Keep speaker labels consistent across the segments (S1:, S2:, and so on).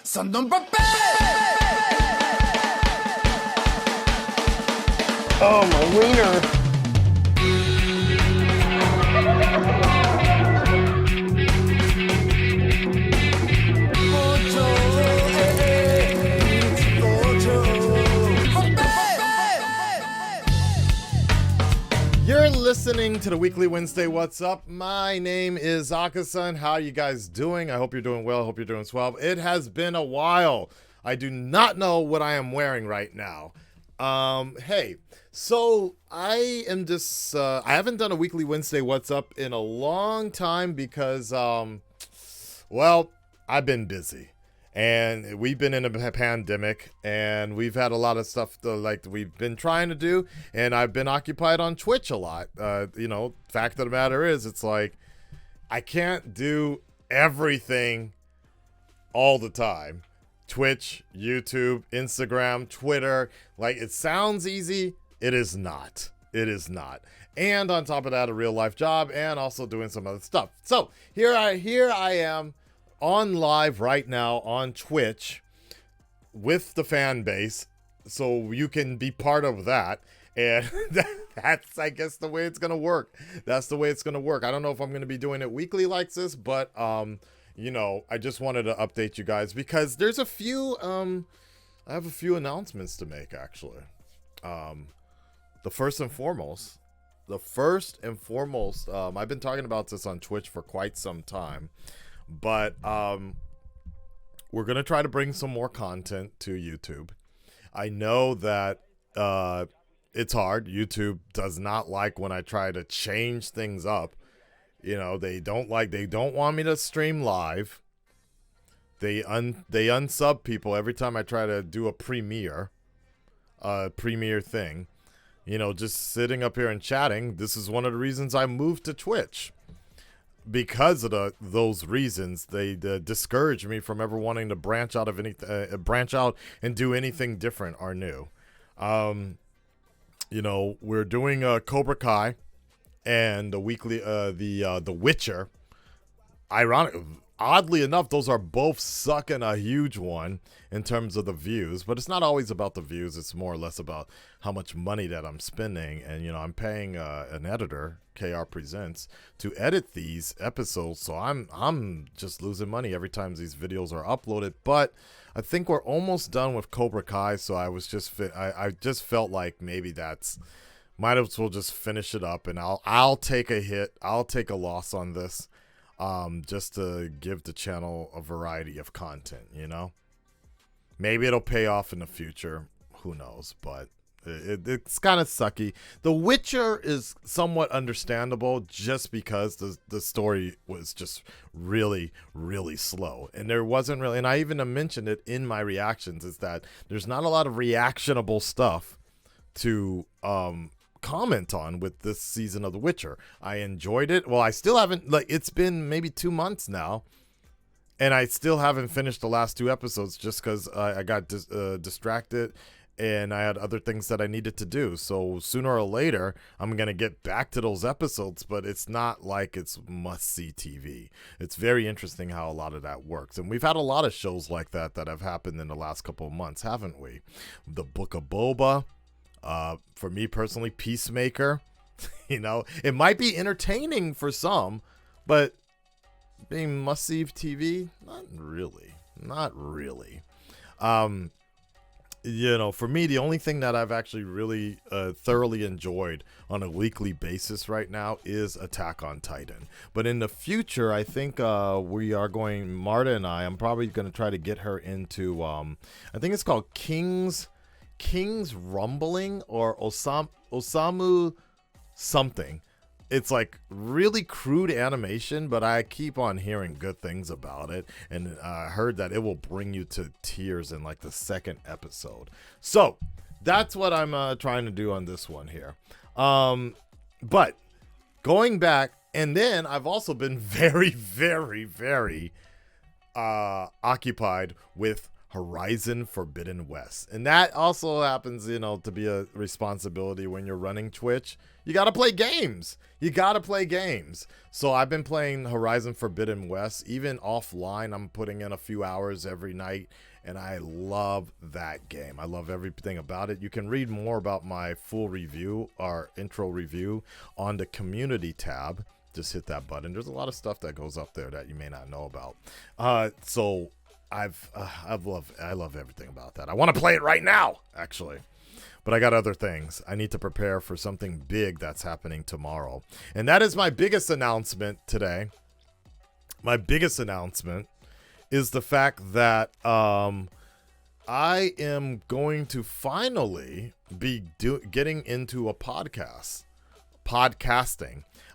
S1: Son d'un papa!
S2: Oh, my wiener.
S3: You're listening to the Weekly Wednesday Wassup. My name is Aka-san. How are you guys doing? I hope you're doing well. I hope you're doing swell. It has been a while. I do not know what I am wearing right now. Hey, so I am just, I haven't done a Weekly Wednesday Wassup in a long time because, well, I've been busy. And we've been in a pandemic, and we've had a lot of stuff like we've been trying to do, and I've been occupied on Twitch a lot. Fact of the matter is, it's like I can't do everything all the time. Twitch, YouTube, Instagram, Twitter, like it sounds easy. It is not. It is not. And on top of that, a real life job, and also doing some other stuff. So here I am. On live right now on Twitch with the fan base, so you can be part of that, and that's, I guess, the way it's gonna work. That's the way it's gonna work. I don't know if I'm gonna be doing it weekly like this, but I just wanted to update you guys because there's a few I have a few announcements to make, actually. The first and foremost, I've been talking about this on Twitch for quite some time. But we're going to try to bring some more content to YouTube. I know that it's hard. YouTube does not like when I try to change things up. You know, they don't want me to stream live. They unsub people every time I try to do a premiere thing. You know, just sitting up here and chatting. This is one of the reasons I moved to Twitch. Because of those reasons, they discourage me from ever wanting to branch out and do anything different or new. We're doing Cobra Kai and the weekly The Witcher. Oddly enough, those are both sucking a huge one in terms of the views, but it's not always about the views. It's more or less about how much money that I'm spending. And, I'm paying an editor, KR Presents, to edit these episodes. So I'm just losing money every time these videos are uploaded. But I think we're almost done with Cobra Kai. So I just felt like maybe might as well just finish it up, and I'll take a hit. I'll take a loss on this. Just to give the channel a variety of content, Maybe it'll pay off in the future. Who knows? But it's kind of sucky. The Witcher is somewhat understandable just because the story was just really, really slow. And there wasn't really, and I even mentioned it in my reactions, is that there's not a lot of reactionable stuff to, comment on with this season of The Witcher. I enjoyed it. Well, I still haven't, it's been maybe 2 months now, and I still haven't finished the last 2 episodes just because I got distracted and I had other things that I needed to do. So sooner or later, I'm going to get back to those episodes, but it's not like it's must-see TV. It's very interesting how a lot of that works. And we've had a lot of shows like that have happened in the last couple of months, haven't we? The Book of Boba. For me personally, Peacemaker, it might be entertaining for some, but being must-see TV, not really. For me, the only thing that I've actually really thoroughly enjoyed on a weekly basis right now is Attack on Titan. But in the future, I think Marta and I'm probably going to try to get her into, I think it's called King's Rumbling or Osamu something. It's like really crude animation, but I keep on hearing good things about it, and I heard that it will bring you to tears in like the second episode. So that's what I'm trying to do on this one here. But going back, and then I've also been very, very, very occupied with Horizon Forbidden West. And that also happens, you know, to be a responsibility when you're running Twitch. You got to play games. You got to play games. So I've been playing Horizon Forbidden West. Even offline, I'm putting in a few hours every night. And I love that game. I love everything about it. You can read more about my full review, our intro review, on the community tab. Just hit that button. There's a lot of stuff that goes up there that you may not know about. So I love everything about that. I want to play it right now, actually. But I got other things. I need to prepare for something big that's happening tomorrow. And that is my biggest announcement today. My biggest announcement is the fact that I am going to finally be getting into a podcasting.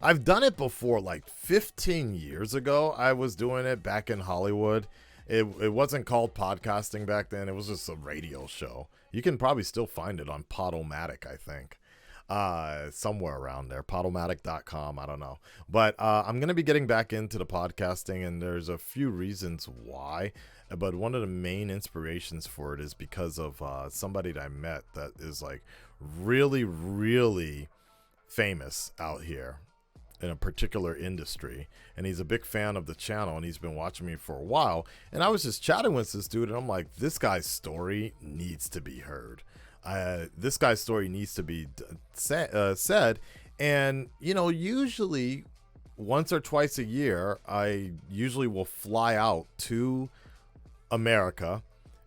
S3: I've done it before, like 15 years ago. I was doing it back in Hollywood. It wasn't called podcasting back then. It was just a radio show. You can probably still find it on Podomatic, I think. Somewhere around there. Podomatic.com. I don't know. But I'm going to be getting back into the podcasting, and there's a few reasons why. But one of the main inspirations for it is because of somebody that I met that is like really, really famous out here in a particular industry, and he's a big fan of the channel, and he's been watching me for a while. And I was just chatting with this dude, and I'm like, this guy's story needs to be heard. This guy's story needs to be said. And you know, usually once or twice a year, I usually will fly out to America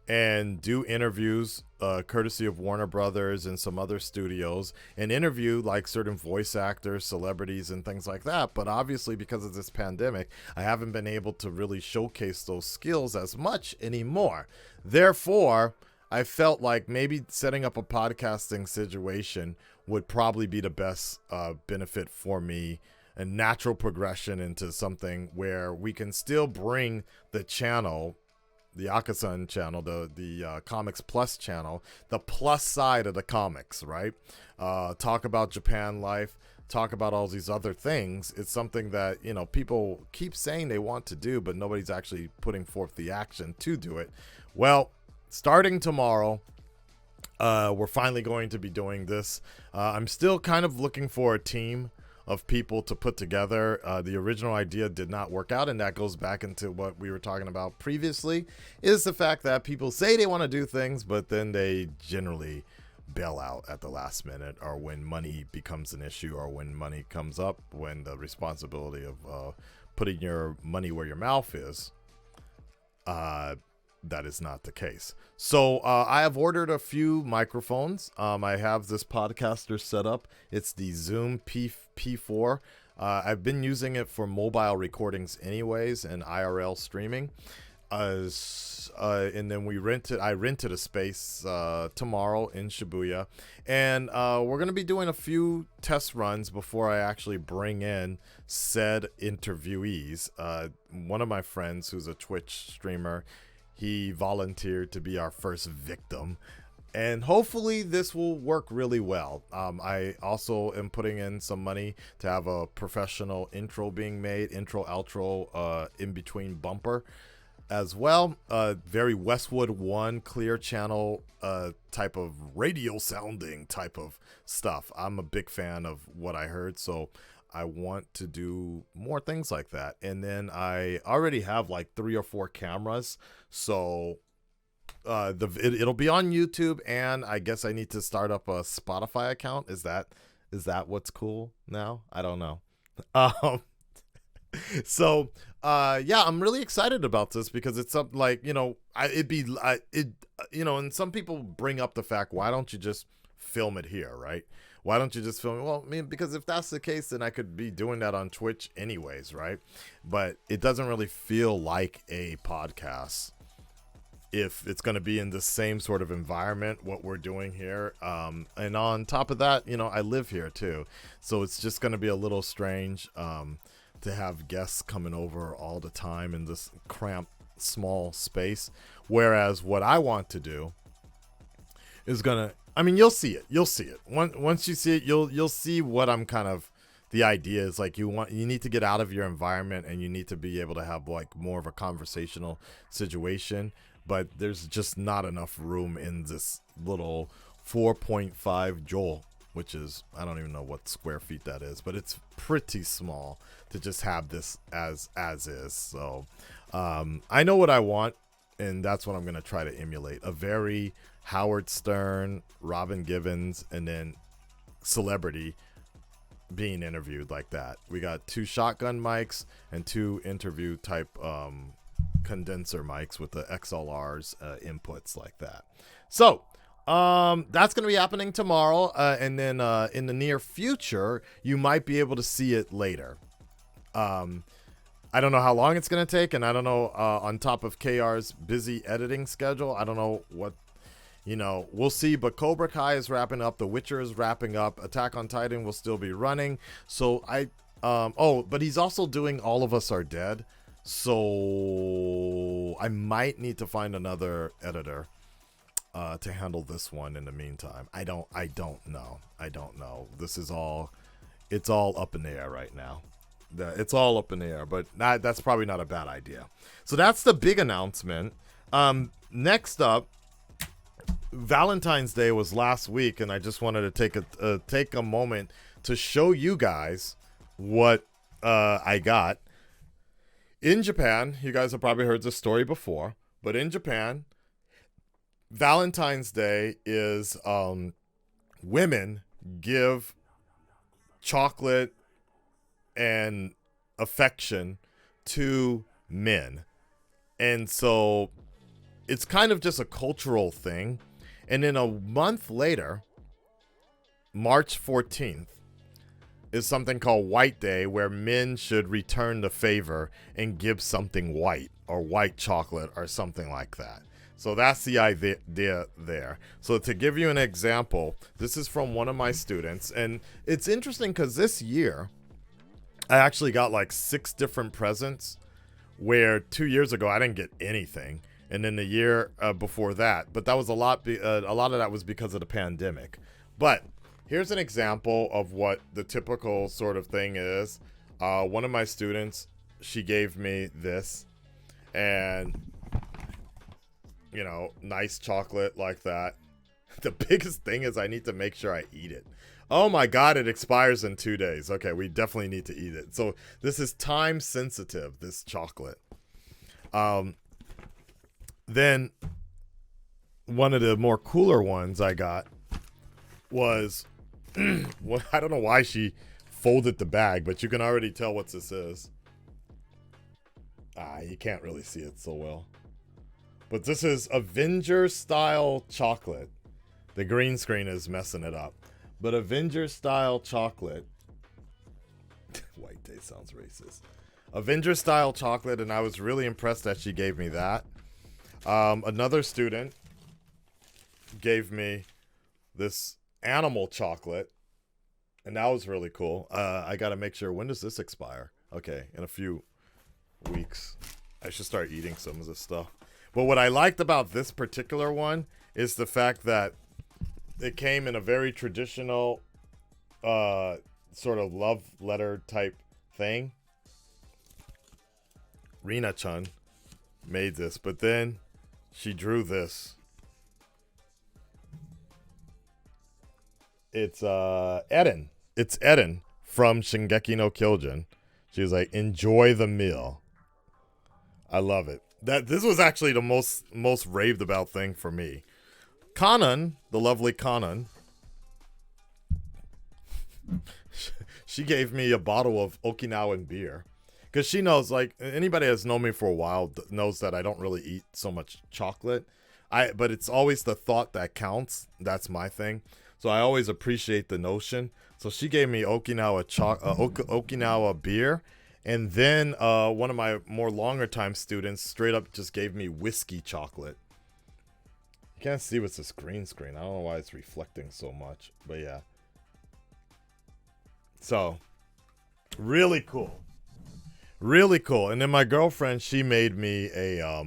S3: and do interviews courtesy of Warner Brothers and some other studios, and interview like certain voice actors, celebrities, and things like that. But obviously, because of this pandemic, I haven't been able to really showcase those skills as much anymore. Therefore, I felt like maybe setting up a podcasting situation would probably be the best benefit for me, a natural progression into something where we can still bring the channel, the Akasan channel, the Comics Plus channel, the plus side of the comics, right? Talk about Japan life, talk about all these other things. It's something that, you know, people keep saying they want to do, but nobody's actually putting forth the action to do it. Well, starting tomorrow, we're finally going to be doing this. I'm still kind of looking for a team of people to put together. The original idea did not work out, and that goes back into what we were talking about previously, is the fact that people say they want to do things, but then they generally bail out at the last minute, or when money becomes an issue, or when money comes up, when the responsibility of putting your money where your mouth is, that is not the case. So I have ordered a few microphones. I have this podcaster set up. It's the Zoom P4. I've been using it for mobile recordings anyways, and IRL streaming. And then I rented a space tomorrow in Shibuya, and we're going to be doing a few test runs before I actually bring in said interviewees. One of my friends who's a Twitch streamer, he volunteered to be our first victim, and hopefully this will work really well. I also am putting in some money to have a professional intro being made, intro, outro, in between bumper as well. Very Westwood One clear channel type of radio sounding type of stuff. I'm a big fan of what I heard, so I want to do more things like that. And then I already have like 3 or 4 cameras, so it'll be on YouTube, and I guess I need to start up a Spotify account. Is that what's cool now? I don't know. So yeah, I'm really excited about this because it's something like, you know, and some people bring up the fact, why don't you just film it here, right? Why don't you just film it? Well, I mean, because if that's the case, then I could be doing that on Twitch anyways, right? But it doesn't really feel like a podcast if it's going to be in the same sort of environment, what we're doing here. And on top of that, you know, I live here too. So it's just going to be a little strange to have guests coming over all the time in this cramped, small space. Whereas what I want to do is I mean, you'll see it. You'll see it. Once you see it, you'll see what I'm kind of, the idea is like, you need to get out of your environment, and you need to be able to have like more of a conversational situation but there's just not enough room in this little 4.5 joule, which is, I don't even know what square feet that is, but it's pretty small to just have this as is. So I know what I want, and that's what I'm going to try to emulate. A very Howard Stern, Robin Givens, and then celebrity being interviewed like that. We got 2 shotgun mics and 2 interview type condenser mics with the XLR's inputs like that. So that's going to be happening tomorrow, and then in the near future you might be able to see it later. I don't know how long it's going to take, and I don't know, on top of KR's busy editing schedule, I don't know what, we'll see. But Cobra Kai is wrapping up, The Witcher is wrapping up, Attack on Titan will still be running. So but he's also doing All of Us Are Dead, so I might need to find another editor to handle this one in the meantime. I don't know. This is it's all up in the air right now. It's all up in the air, but that's probably not a bad idea. So that's the big announcement. Next up, Valentine's Day was last week, and I just wanted to take a moment to show you guys what I got. In Japan, you guys have probably heard this story before, but in Japan, Valentine's Day is women give chocolate and affection to men. And so it's kind of just a cultural thing. And then a month later, March 14th, is something called White Day, where men should return the favor and give something white or white chocolate or something like that. So that's the idea there. So to give you an example, this is from one of my students, and it's interesting because this year I actually got like 6 different presents, where 2 years ago I didn't get anything, and then the year before that, but that was a lot of that was because of the pandemic. But here's an example of what the typical sort of thing is. One of my students, she gave me this, and nice chocolate like that. The biggest thing is I need to make sure I eat it. Oh my God, it expires in 2 days. Okay, we definitely need to eat it. So this is time sensitive, this chocolate. Then one of the more cooler ones I got was, well, I don't know why she folded the bag, but you can already tell what this is. You can't really see it so well. But this is Avenger style chocolate. The green screen is messing it up. But Avenger style chocolate. White Day sounds racist. Avenger style chocolate, and I was really impressed that she gave me that. Another student gave me this animal chocolate, and that was really cool. I got to make sure, when does this expire? Okay, in a few weeks. I should start eating some of this stuff. But what I liked about this particular one is the fact that it came in a very traditional sort of love letter type thing. Rina-chan made this, but then she drew this. It's Eren. It's Eren from Shingeki no Kyojin. She was like, enjoy the meal. I love it. This was actually the most raved about thing for me. Kanan, the lovely Kanan, she gave me a bottle of Okinawan beer. Because she knows, like, anybody that's known me for a while knows that I don't really eat so much chocolate. But it's always the thought that counts. That's my thing. So I always appreciate the notion. So she gave me Okinawa beer. And then one of my more longer time students straight up just gave me whiskey chocolate. You can't see what's this green screen. I don't know why it's reflecting so much. But yeah. So, really cool. Really cool. And then my girlfriend, she made me a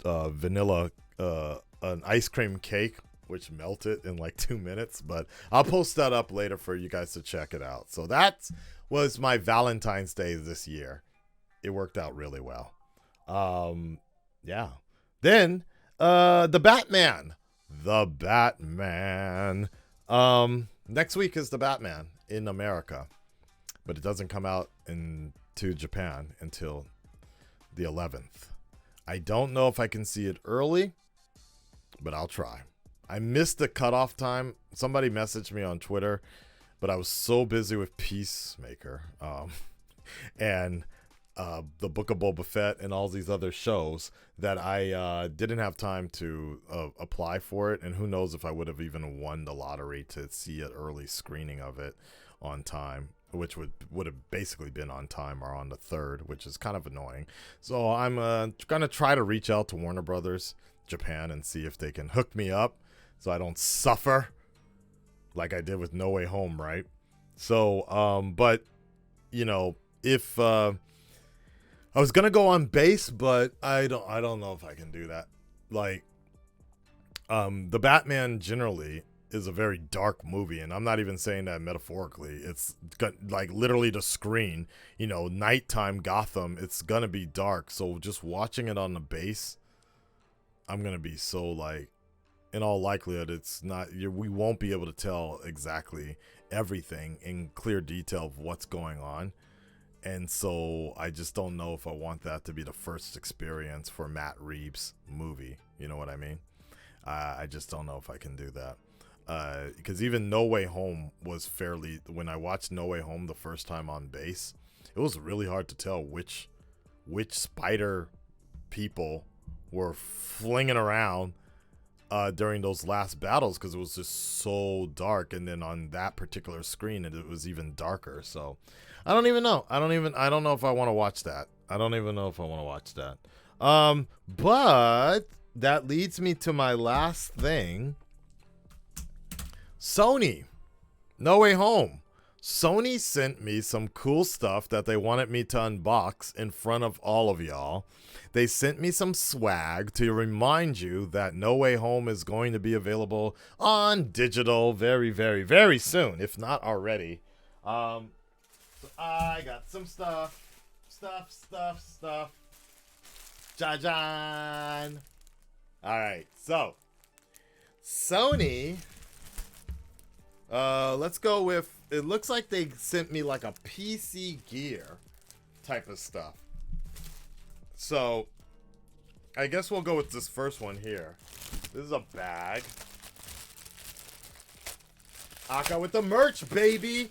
S3: vanilla, an ice cream cake, which melted in like 2 minutes. But I'll post that up later for you guys to check it out. So that was my Valentine's Day this year. It worked out really well. Yeah. Then, the Batman. The Batman. Next week is the Batman in America, but it doesn't come out to Japan until the 11th. I don't know if I can see it early, but I'll try. I missed the cutoff time. Somebody messaged me on Twitter, but I was so busy with Peacemaker and the Book of Boba Fett and all these other shows that I didn't have time to apply for it. And who knows if I would have even won the lottery to see an early screening of it on time, which would have basically been on time or on the 3rd, which is kind of annoying. So I'm going to try to reach out to Warner Brothers Japan and see if they can hook me up so I don't suffer like I did with No Way Home, right? So, but, you know, if I was going to go on base, but I don't know if I can do that. Like, the Batman generally is a very dark movie, and I'm not even saying that metaphorically. It's got, like, literally the screen, you know, nighttime Gotham, it's gonna be dark. So just watching it on the base, I'm gonna be so, like, in all likelihood, it's not, we won't be able to tell exactly everything in clear detail of what's going on. And so I just don't know if I want that to be the first experience for Matt Reeves' movie. You know what I mean? I just don't know if I can do that. Because even No Way Home was fairly, when I watched No Way Home the first time on base, it was really hard to tell which spider people were flinging around during those last battles, because it was just so dark. And then on that particular screen, it was even darker. So I don't even know. I don't know if I want to watch that. I don't even know if I want to watch that. But that leads me to my last thing. Sony, No Way Home. Sony sent me some cool stuff that they wanted me to unbox in front of all of y'all. They sent me some swag to remind you that No Way Home is going to be available on digital very, very, very soon, if not already. So I got some stuff. Ja-jan. All right, so Sony. Let's go with, it looks like they sent me like a PC gear type of stuff. So I guess we'll go with this first one here. This is a bag. Aka with the merch, baby.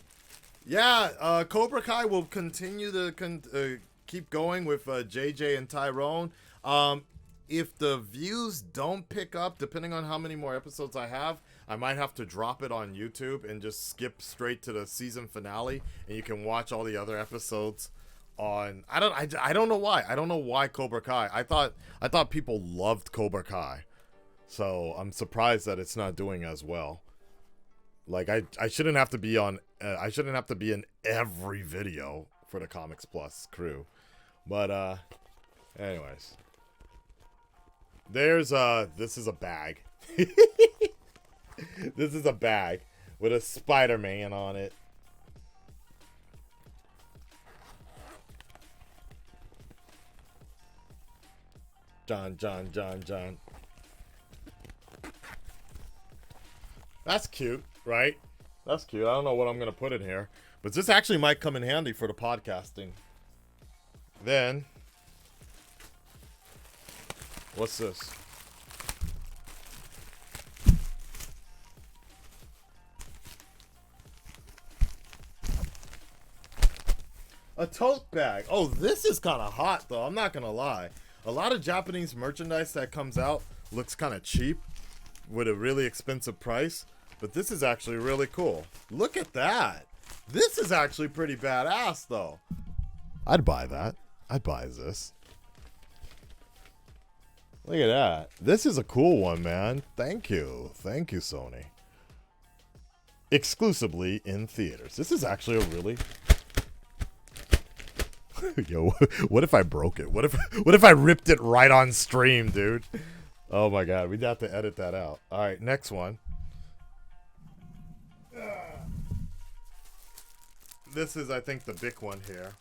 S3: Yeah, Cobra Kai will continue to keep going with JJ and Tyrone. If the views don't pick up, depending on how many more episodes I have, I might have to drop it on YouTube and just skip straight to the season finale, and you can watch all the other episodes on. I don't know why. I don't know why Cobra Kai. I thought people loved Cobra Kai, so I'm surprised that it's not doing as well. Like I shouldn't have to be on. I shouldn't have to be in every video for the Comics Plus crew, but anyways. There's this is a bag. This is a bag with a Spider-Man on it. John. That's cute, right? That's cute. I don't know what I'm going to put in here, but this actually might come in handy for the podcasting. Then, what's this? A tote bag. Oh, this is kind of hot, though. I'm not going to lie. A lot of Japanese merchandise that comes out looks kind of cheap with a really expensive price. But this is actually really cool. Look at that. This is actually pretty badass, though. I'd buy that. I'd buy this. Look at that. This is a cool one, man. Thank you. Thank you, Sony. Exclusively in theaters. This is actually a really... Yo, what if I broke it? What if I ripped it right on stream, dude? Oh my god, we'd have to edit that out. All right, next one. This is, I think, the big one here.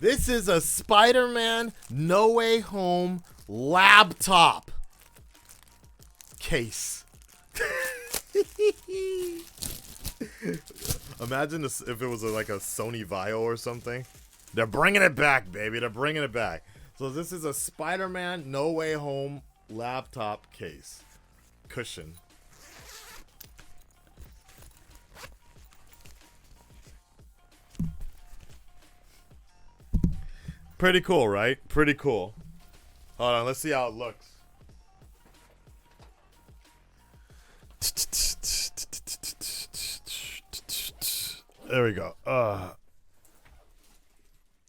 S3: This is a Spider-Man No Way Home laptop case. Imagine this, if it was like a Sony Vaio or something. They're bringing it back, baby. They're bringing it back. So this is a Spider-Man No Way Home laptop case. Cushion. Pretty cool, right? Pretty cool. Hold on, let's see how it looks. There we go.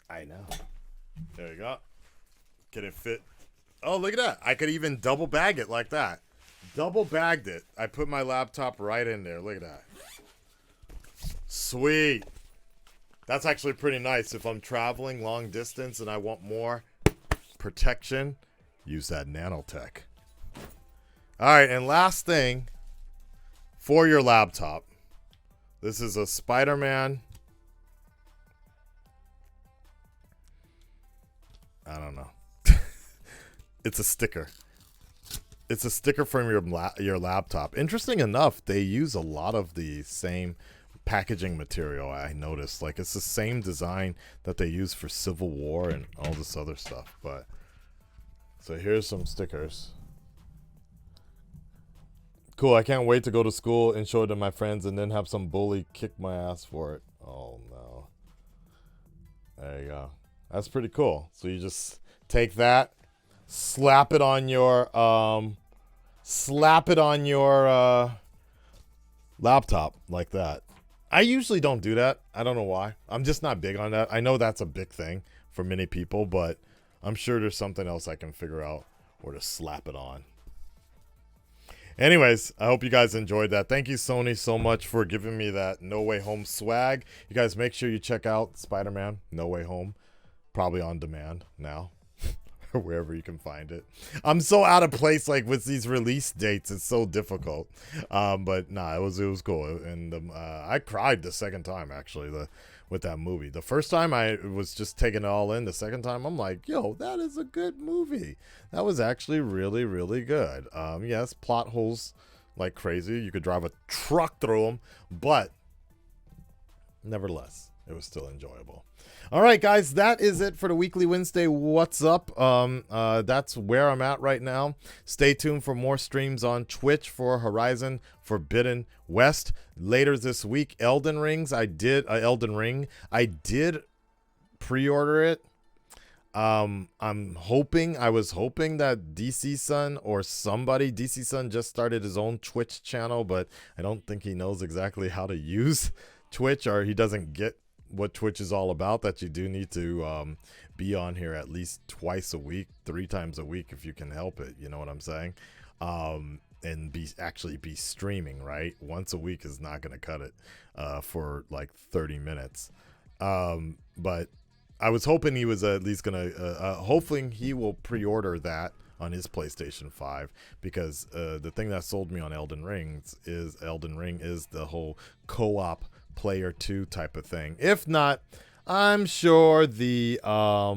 S3: I know. There we go. Can it fit? Oh, look at that. I could even double bag it like that. Double bagged it. I put my laptop right in there. Look at that. Sweet. That's actually pretty nice. If I'm traveling long distance and I want more protection, use that nanotech. All right, and last thing for your laptop. This is a Spider-Man. I don't know. It's a sticker. It's a sticker from your laptop. Interesting enough, they use a lot of the same packaging material. I noticed, like, it's the same design that they use for Civil War and all this other stuff. But so here's some stickers. Cool. I can't wait to go to school and show it to my friends and then have some bully kick my ass for it. Oh no. There you go. That's pretty cool. So you just take that, slap it on your laptop like that. I usually don't do that. I don't know why. I'm just not big on that. I know that's a big thing for many people, but I'm sure there's something else I can figure out or to slap it on. Anyways, I hope you guys enjoyed that. Thank you, Sony, so much for giving me that No Way Home swag. You guys make sure you check out Spider-Man No Way Home. Probably on demand now. Or wherever you can find it. I'm so out of place, like, with these release dates. It's so difficult. But nah, it was cool. And I cried the second time, actually, with that movie. The first time I was just taking it all in. The second time I'm like, yo, that is a good movie. That was actually really, really good. Yes, plot holes like crazy. You could drive a truck through them, but nevertheless, it was still enjoyable. All right, guys, that is it for the Weekly Wednesday What's Up. That's where I'm at right now. Stay tuned for more streams on Twitch for Horizon Forbidden West. Later this week, Elden Ring. I did pre-order it. I was hoping that DC Sun or somebody, DC Sun just started his own Twitch channel, but I don't think he knows exactly how to use Twitch, or he doesn't get what Twitch is all about, that you do need to be on here at least twice a week, 3 times a week if you can help it, you know what I'm saying? And actually be streaming, right? Once a week is not going to cut it for like 30 minutes. But I was hoping he was at least going to, hopefully he will pre-order that on his PlayStation 5, because the thing that sold me on Elden Ring is the whole co-op player 2 type of thing. If not, I'm sure the all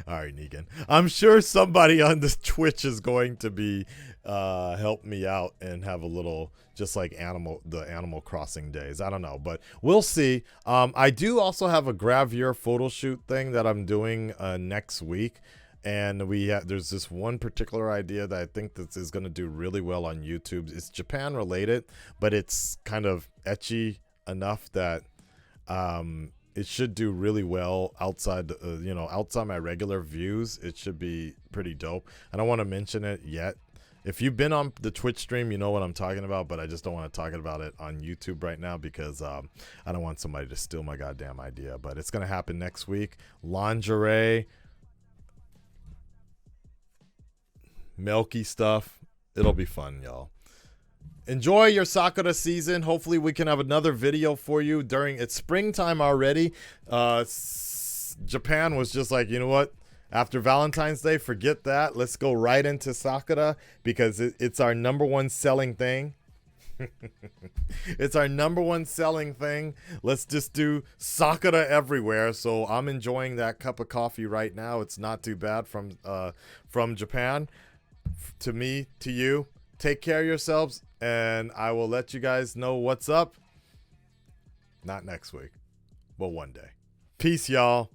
S3: right, Negan, I'm sure somebody on this Twitch is going to be help me out and have a little, just like the Animal Crossing days. I don't know, but we'll see. I do also have a gravure photo shoot thing that I'm doing next week. And there's this one particular idea that I think that is going to do really well on YouTube. It's Japan related, but it's kind of ecchi enough that it should do really well outside my regular views. It should be pretty dope. I don't want to mention it yet. If you've been on the Twitch stream, you know what I'm talking about, but I just don't want to talk about it on YouTube right now because I don't want somebody to steal my goddamn idea. But it's going to happen next week. Lingerie, milky stuff. It'll be fun, y'all. Enjoy your Sakura season. Hopefully we can have another video for you during it's springtime already. Japan was just like, you know what, after Valentine's Day, forget that, let's go right into Sakura because it's our #1 selling thing. It's our #1 selling thing. Let's just do Sakura everywhere. So I'm enjoying that cup of coffee right now. It's not too bad from Japan. To me, to you. Take care of yourselves, and I will let you guys know what's up. Not next week, but one day. Peace, y'all.